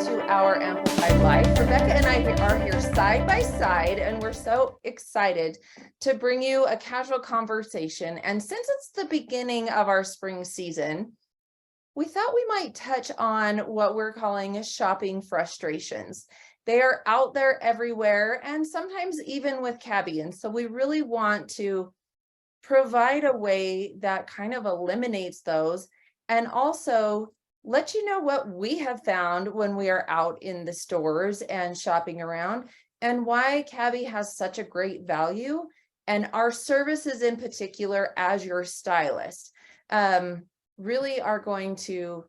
to our Amplified Life. Rebecca and I are here side by side, and we're so excited to bring you a casual conversation. And since it's the beginning of our spring season, we thought we might touch on what we're calling shopping frustrations. They are out there everywhere, and sometimes even with Cabby. And so we really want to provide a way that kind of eliminates those, and also let you know what we have found when we are out in the stores and shopping around, and why Cabby has such a great value, and our services in particular as your stylist really are going to,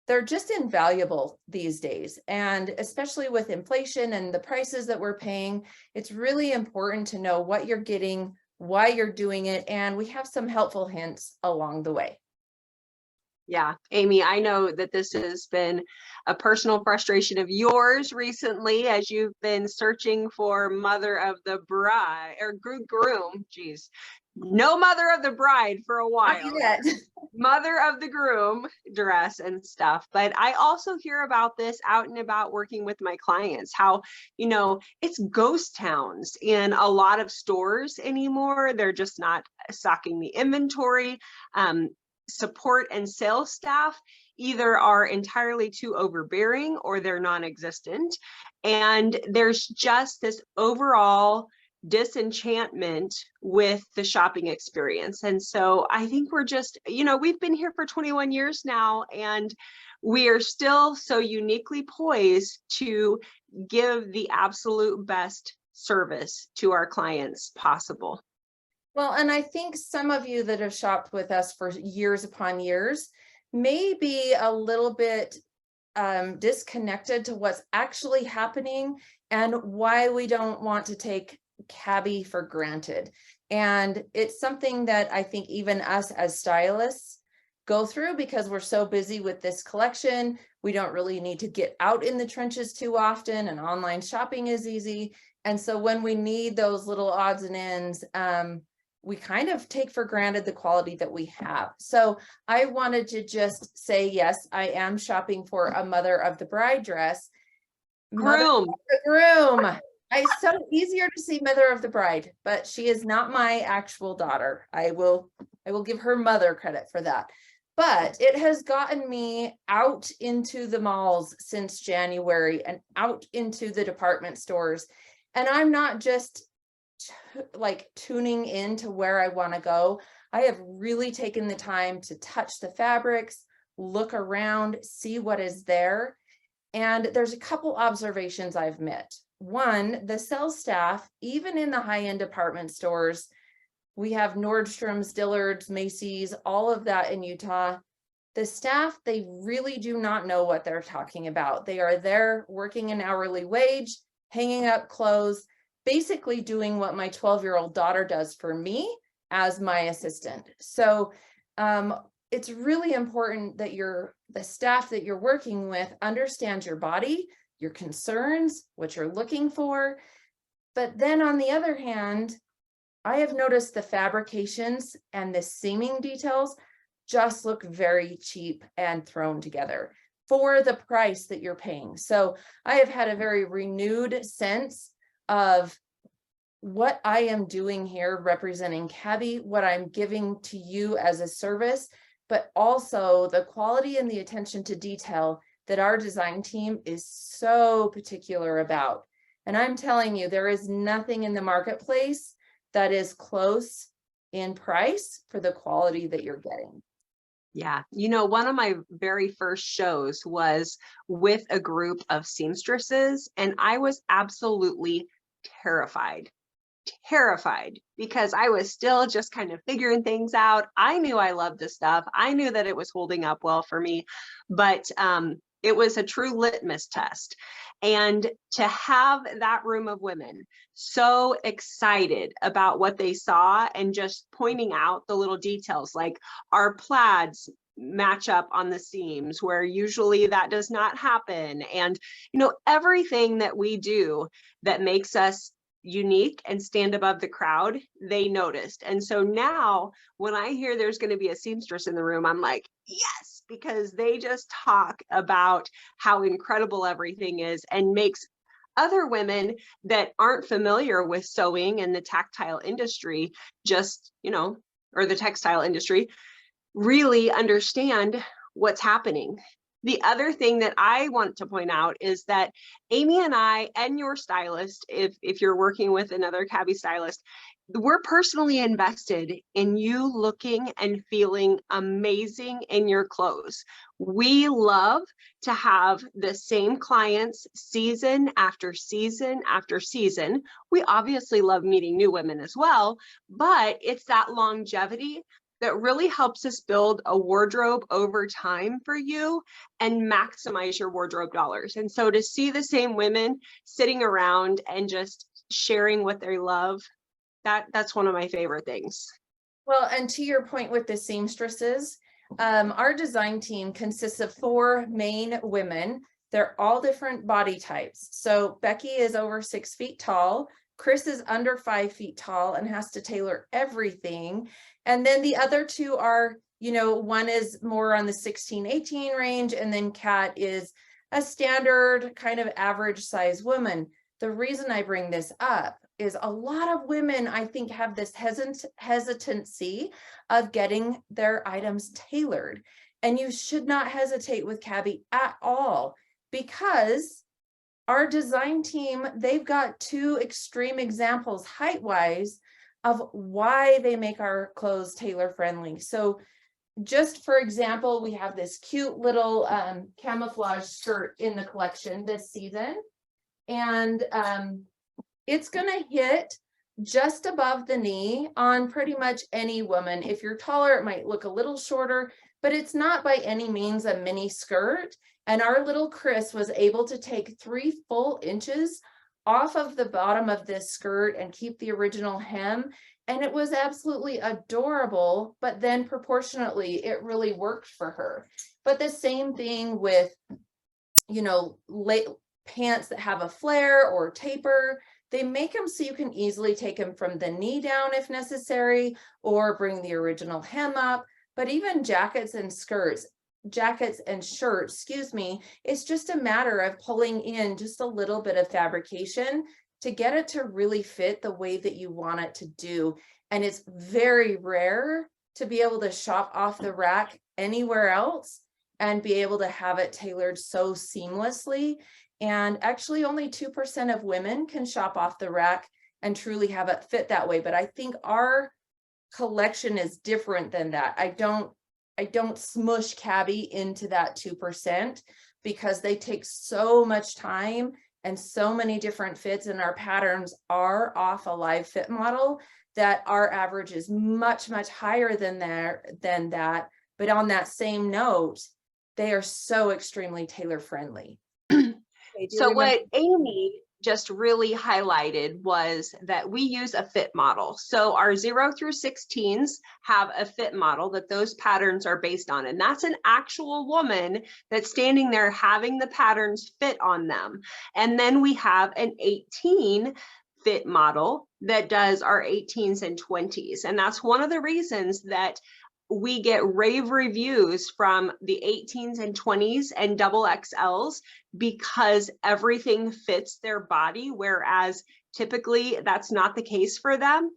they're just invaluable these days. And especially with inflation and the prices that we're paying, it's really important to know what you're getting, why you're doing it, and we have some helpful hints along the way. Yeah, Amy, I know that this has been a personal frustration of yours recently as you've been searching for mother of the bride or groom. Geez, no mother of the bride for a while. Mother of the groom dress and stuff. But I also hear about this out and about working with my clients, how, it's ghost towns in a lot of stores anymore. They're just not stocking the inventory. Support and sales staff either are entirely too overbearing or they're non-existent. And there's just this overall disenchantment with the shopping experience. And so I think we're just, we've been here for 21 years now, and we are still so uniquely poised to give the absolute best service to our clients possible. Well, and I think some of you that have shopped with us for years upon years may be a little bit disconnected to what's actually happening and why we don't want to take Cabby for granted. And it's something that I think even us as stylists go through because we're so busy with this collection. We don't really need to get out in the trenches too often, and online shopping is easy. And so when we need those little odds and ends, we kind of take for granted the quality that we have. So I wanted to just say, yes, I am shopping for a mother of the bride dress. Groom. The groom. It's so easier to see mother of the bride, but she is not my actual daughter. I will give her mother credit for that. But it has gotten me out into the malls since January and out into the department stores. And I'm not just like tuning into where I want to go. I have really taken the time to touch the fabrics, look around, see what is there. And there's a couple observations I've met. One, the sales staff, even in the high-end department stores, we have Nordstrom's, Dillard's, Macy's, all of that in Utah. The staff, they really do not know what they're talking about. They are there working an hourly wage, hanging up clothes, basically doing what my 12-year-old daughter does for me as my assistant. So it's really important that the staff that you're working with understands your body, your concerns, what you're looking for. But then on the other hand, I have noticed the fabrications and the seaming details just look very cheap and thrown together for the price that you're paying. So I have had a very renewed sense of what I am doing here representing Cabby, what I'm giving to you as a service, but also the quality and the attention to detail that our design team is so particular about. And I'm telling you, there is nothing in the marketplace that is close in price for the quality that you're getting. Yeah. One of my very first shows was with a group of seamstresses, and I was absolutely terrified because I was still just kind of figuring things out. I knew I loved this stuff. I knew that it was holding up well for me, but it was a true litmus test. And to have that room of women so excited about what they saw and just pointing out the little details, like our plaids match up on the seams where usually that does not happen. And, everything that we do that makes us unique and stand above the crowd, they noticed. And so now when I hear there's going to be a seamstress in the room, I'm like, yes, because they just talk about how incredible everything is and makes other women that aren't familiar with sewing and the tactile industry, just, or the textile industry, really understand what's happening. The other thing that I want to point out is that Amy and I and your stylist, if you're working with another cabbie stylist, we're personally invested in you looking and feeling amazing in your clothes. We love to have the same clients season after season after season. We obviously love meeting new women as well, but it's that longevity that really helps us build a wardrobe over time for you and maximize your wardrobe dollars. And so to see the same women sitting around and just sharing what they love, that's one of my favorite things. Well, and to your point with the seamstresses, our design team consists of 4 main women. They're all different body types. So Becky is over 6 feet tall. Chris is under 5 feet tall and has to tailor everything. And then the other 2 are, one is more on the 16, 18 range. And then Kat is a standard kind of average size woman. The reason I bring this up is a lot of women, I think, have this hesitancy of getting their items tailored. And you should not hesitate with cabbie at all, because our design team, they've got 2 extreme examples height-wise of why they make our clothes tailor friendly. So just for example, we have this cute little camouflage skirt in the collection this season. And it's gonna hit just above the knee on pretty much any woman. If you're taller, it might look a little shorter, but it's not by any means a mini skirt. And our little Chris was able to take 3 full inches off of the bottom of this skirt and keep the original hem. And it was absolutely adorable, but then proportionately, it really worked for her. But the same thing with, pants that have a flare or taper. They make them so you can easily take them from the knee down if necessary, or bring the original hem up. But even jackets and shirts, it's just a matter of pulling in just a little bit of fabrication to get it to really fit the way that you want it to do. And it's very rare to be able to shop off the rack anywhere else and be able to have it tailored so seamlessly. And actually only 2% of women can shop off the rack and truly have it fit that way. But I think our collection is different than that. I don't smush cabbie into that 2% because they take so much time and so many different fits, and our patterns are off a live fit model that our average is much, much higher than that. But on that same note, they are so extremely tailor friendly. So what Amy just really highlighted was that we use a fit model. So our 0 through 16s have a fit model that those patterns are based on. And that's an actual woman that's standing there having the patterns fit on them. And then we have an 18 fit model that does our 18s and 20s. And that's one of the reasons that we get rave reviews from the 18s and 20s and double XLs, because everything fits their body, whereas typically that's not the case for them.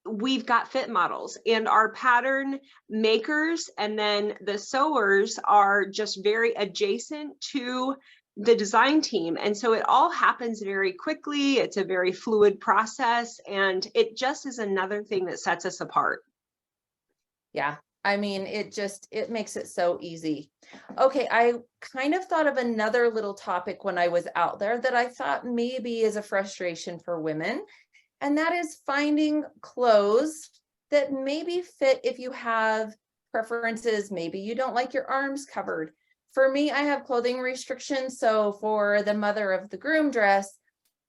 We've got fit models, and our pattern makers and then the sewers are just very adjacent to the design team. And so it all happens very quickly. It's a very fluid process, and it just is another thing that sets us apart. Yeah, I mean, it makes it so easy. Okay, I kind of thought of another little topic when I was out there that I thought maybe is a frustration for women, and that is finding clothes that maybe fit if you have preferences. Maybe you don't like your arms covered. For me, I have clothing restrictions, so for the mother of the groom dress,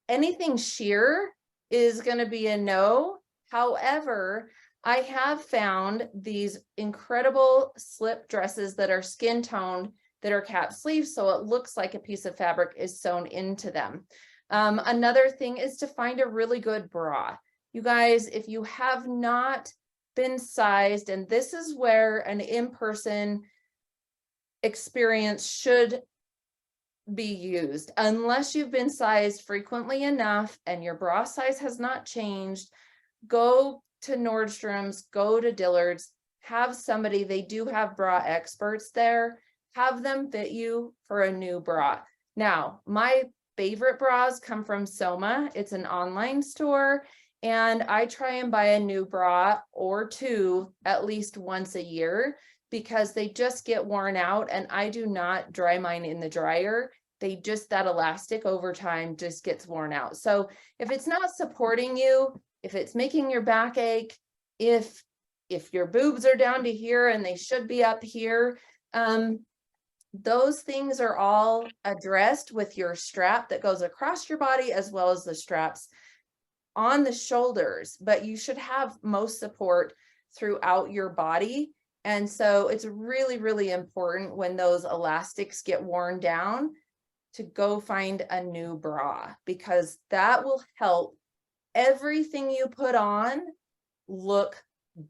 anything sheer is going to be a no. However, I have found these incredible slip dresses that are skin toned, that are cap sleeves, so it looks like a piece of fabric is sewn into them. Another thing is to find a really good bra. You guys, if you have not been sized, and this is where an in-person experience should be used, unless you've been sized frequently enough and your bra size has not changed, go to Nordstrom's, go to Dillard's, have somebody, they do have bra experts there, have them fit you for a new bra. Now, my favorite bras come from Soma. It's an online store, and I try and buy a new bra or two at least once a year because they just get worn out, and I do not dry mine in the dryer. That elastic over time just gets worn out. So if it's not supporting you, if it's making your back ache, if your boobs are down to here and they should be up here, those things are all addressed with your strap that goes across your body, as well as the straps on the shoulders, but you should have most support throughout your body. And so it's really, really important when those elastics get worn down to go find a new bra, because that will help everything you put on look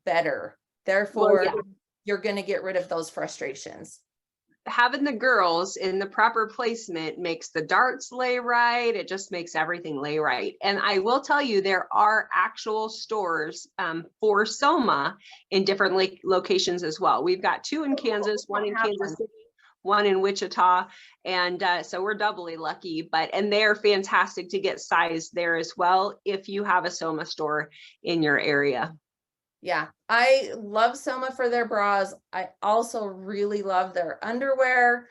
better. Well, Therefore, yeah, you're going to get rid of those frustrations. having the girls in the proper placement makes the darts lay right. It just makes everything lay right. And I will tell you, there are actual stores for Soma in different locations as well. We've got two in Kansas, one in Kansas City, one in Wichita. And so we're doubly lucky, and they're fantastic to get sized there as well if you have a Soma store in your area. Yeah, I love Soma for their bras. I also really love their underwear.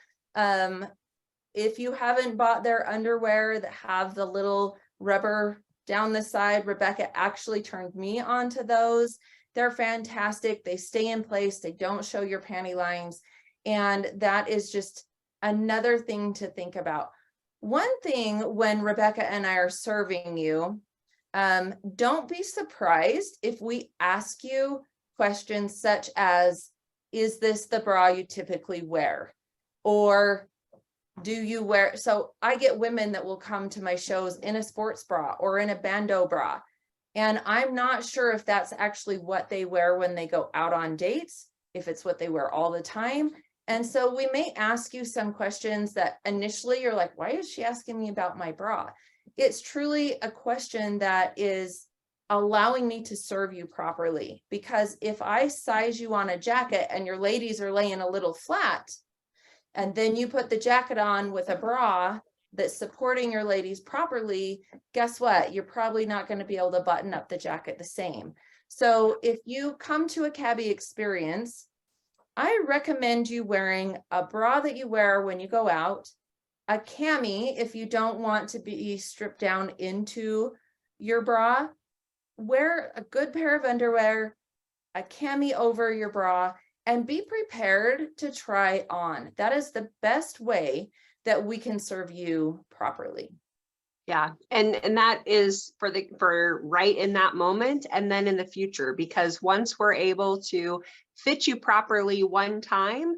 If you haven't bought their underwear that have the little rubber down the side, Rebecca actually turned me onto those. They're fantastic. They stay in place. They don't show your panty lines. And that is just another thing to think about. One thing when Rebecca and I are serving you, don't be surprised if we ask you questions such as, is this the bra you typically wear? Or do you wear, so I get women that will come to my shows in a sports bra or in a bandeau bra. And I'm not sure if that's actually what they wear when they go out on dates, if it's what they wear all the time. And so we may ask you some questions that initially you're like, why is she asking me about my bra? It's truly a question that is allowing me to serve you properly. Because if I size you on a jacket and your ladies are laying a little flat, and then you put the jacket on with a bra that's supporting your ladies properly, guess what? You're probably not going to be able to button up the jacket the same. So if you come to a cabbie experience, I recommend you wearing a bra that you wear when you go out, a cami if you don't want to be stripped down into your bra, wear a good pair of underwear, a cami over your bra, and be prepared to try on. That is the best way that we can serve you properly. Yeah. And that is for right in that moment and then in the future, because once we're able to fit you properly one time,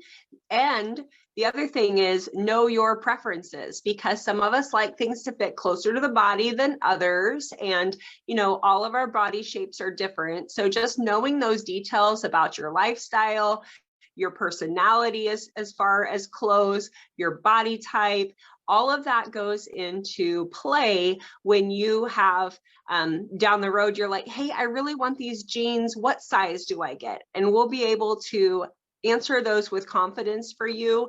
and the other thing is know your preferences, because some of us like things to fit closer to the body than others. And, all of our body shapes are different. So just knowing those details about your lifestyle, your personality as far as clothes, your body type, all of that goes into play when you have down the road, you're like, hey, I really want these jeans. What size do I get? And we'll be able to answer those with confidence for you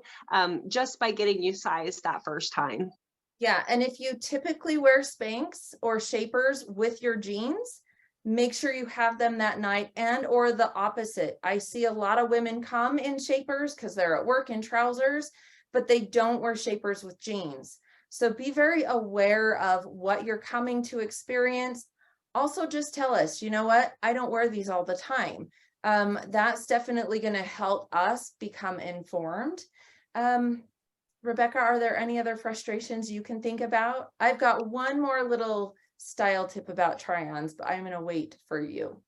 just by getting you sized that first time. Yeah, and if you typically wear Spanx or Shapers with your jeans, make sure you have them that night, and or the opposite. I see a lot of women come in Shapers because they're at work in trousers, but they don't wear Shapers with jeans. So be very aware of what you're coming to experience. Also, just tell us, you know what, I don't wear these all the time. That's definitely going to help us become informed. Rebecca, are there any other frustrations you can think about? I've got one more little style tip about try-ons, but I'm going to wait for you.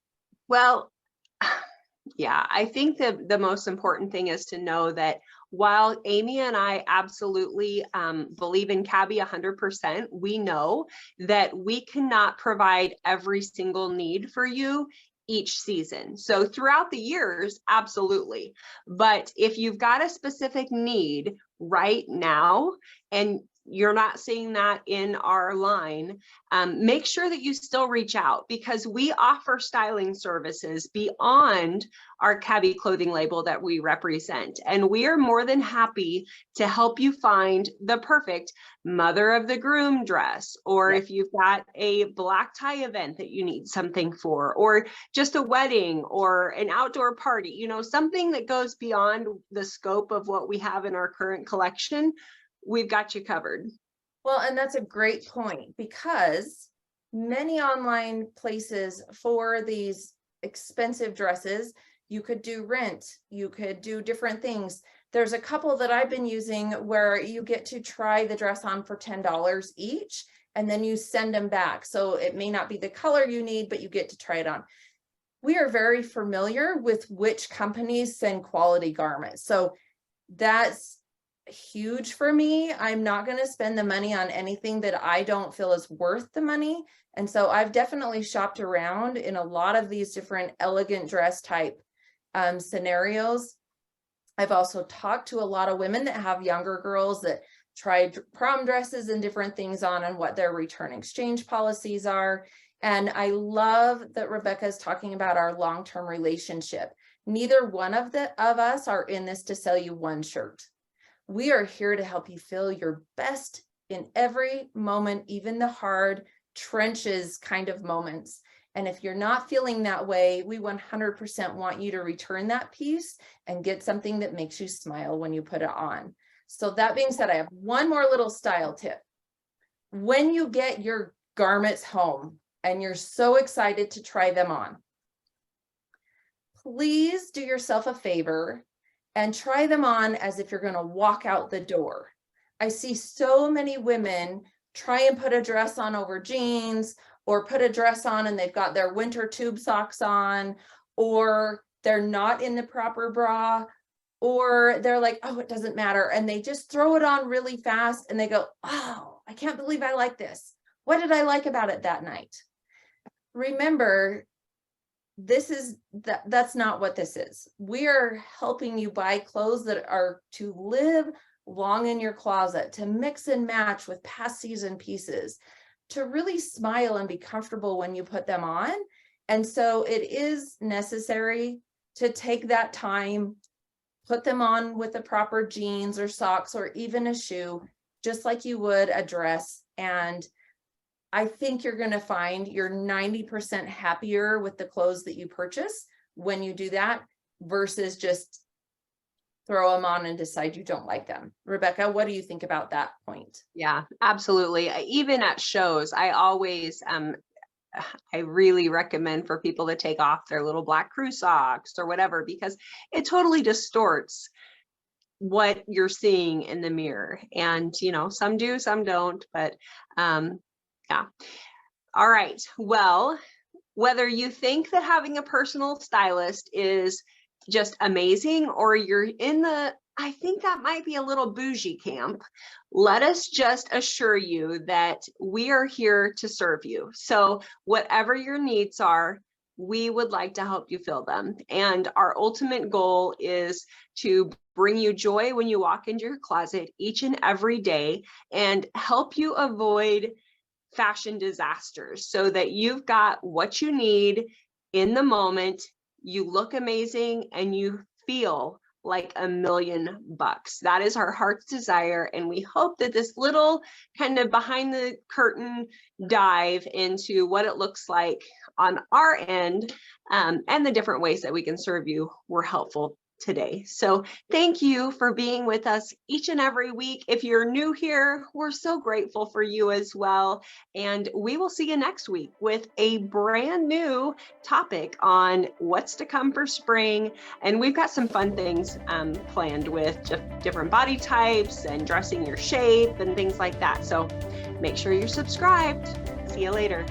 Well, Yeah, I think that the most important thing is to know that while Amy and I absolutely believe in Cabby 100%, we know that we cannot provide every single need for you each season. So throughout the years, absolutely. But if you've got a specific need right now and you're not seeing that in our line, make sure that you still reach out, because we offer styling services beyond our Cabby clothing label that we represent. And we are more than happy to help you find the perfect mother of the groom dress, or if you've got a black tie event that you need something for, or just a wedding or an outdoor party, you know, something that goes beyond the scope of what we have in our current collection, we've got you covered. Well, and that's a great point, because many online places for these expensive dresses, you could do rent, you could do different things. There's a couple that I've been using where you get to try the dress on for $10 each, and then you send them back. So it may not be the color you need, but you get to try it on. We are very familiar with which companies send quality garments. So that's huge for me. I'm not going to spend the money on anything that I don't feel is worth the money. And so I've definitely shopped around in a lot of these different elegant dress type scenarios. I've also talked to a lot of women that have younger girls that tried prom dresses and different things on, and what their return exchange policies are. And I love that Rebecca is talking about our long-term relationship. Neither one of us are in this to sell you one shirt. We are here to help you feel your best in every moment, even the hard trenches kind of moments. And if you're not feeling that way, we 100% want you to return that piece and get something that makes you smile when you put it on. So that being said, I have one more little style tip. When you get your garments home and you're so excited to try them on, please do yourself a favor and try them on as if you're going to walk out the door. I see so many women try and put a dress on over jeans, or put a dress on and they've got their winter tube socks on, or they're not in the proper bra, or they're like, oh, it doesn't matter. And they just throw it on really fast and they go, oh, I can't believe I like this. What did I like about it that night? Remember, that's not what this is. We are helping you buy clothes that are to live long in your closet, to mix and match with past season pieces, to really smile and be comfortable when you put them on. And so it is necessary to take that time, put them on with the proper jeans or socks or even a shoe, just like you would a dress. And I think you're going to find you're 90% happier with the clothes that you purchase when you do that, versus just throw them on and decide you don't like them. Rebecca, what do you think about that point? Yeah, absolutely. Even at shows, I always, I really recommend for people to take off their little black crew socks or whatever, because it totally distorts what you're seeing in the mirror. And, you know, some do, some don't, but yeah. All right. Well, whether you think that having a personal stylist is just amazing, or you're in the, I think that might be a little bougie camp, let us just assure you that we are here to serve you. So whatever your needs are, we would like to help you fill them. And our ultimate goal is to bring you joy when you walk into your closet each and every day, and help you avoid fashion disasters so that you've got what you need in the moment. You look amazing and you feel like $1,000,000. That is our heart's desire. And we hope that this little kind of behind the curtain dive into what it looks like on our end, and the different ways that we can serve you were helpful today. So thank you for being with us each and every week. If you're new here, we're so grateful for you as well. And we will see you next week with a brand new topic on what's to come for spring. And we've got some fun things planned with just different body types and dressing your shape and things like that. So make sure you're subscribed. See you later.